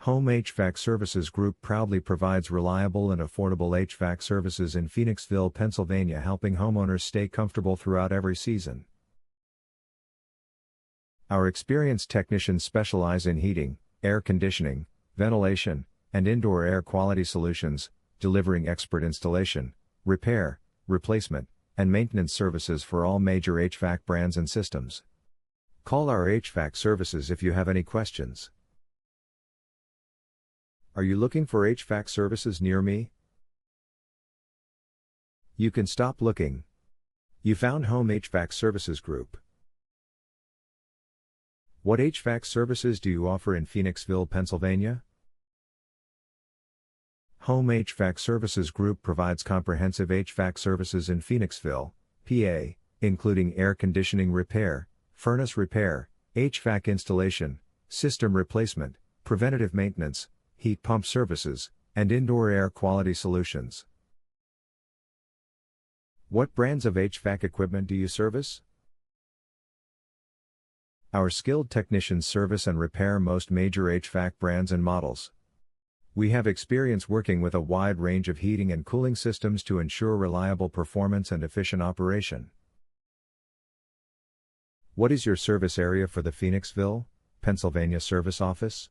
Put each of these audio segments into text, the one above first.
Home HVAC Services Group proudly provides reliable and affordable HVAC services in Phoenixville, Pennsylvania, helping homeowners stay comfortable throughout every season. Our experienced technicians specialize in heating, air conditioning, ventilation, and indoor air quality solutions, delivering expert installation, repair, replacement, and maintenance services for all major HVAC brands and systems. Call our HVAC services if you have any questions. Are you looking for HVAC services near me? You can stop looking. You found Home HVAC Services Group. What HVAC services do you offer in Phoenixville, Pennsylvania? Home HVAC Services Group provides comprehensive HVAC services in Phoenixville, PA, including air conditioning repair, furnace repair, HVAC installation, system replacement, preventative maintenance, heat pump services, and indoor air quality solutions. What brands of HVAC equipment do you service? Our skilled technicians service and repair most major HVAC brands and models. We have experience working with a wide range of heating and cooling systems to ensure reliable performance and efficient operation. What is your service area for the Phoenixville, Pennsylvania service office?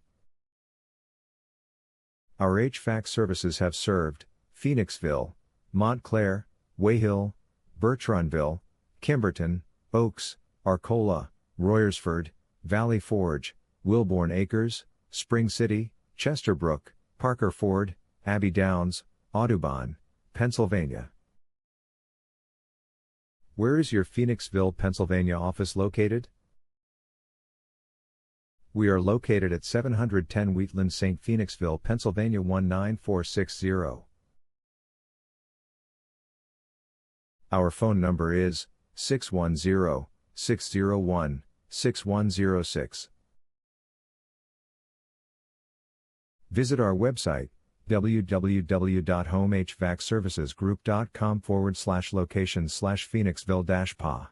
Our HVAC services have served Phoenixville, Montclair, Wayhill, Bertrandville, Kimberton, Oaks, Arcola, Royersford, Valley Forge, Wilbourn Acres, Spring City, Chesterbrook, Parker Ford, Abbey Downs, Audubon, Pennsylvania. Where is your Phoenixville, Pennsylvania office located? We are located at 710 Wheatland St. Phoenixville, Pennsylvania 19460. Our phone number is 610-601-6106. Visit our website, www.homehvacservicesgroup.com/location/Phoenixville-PA.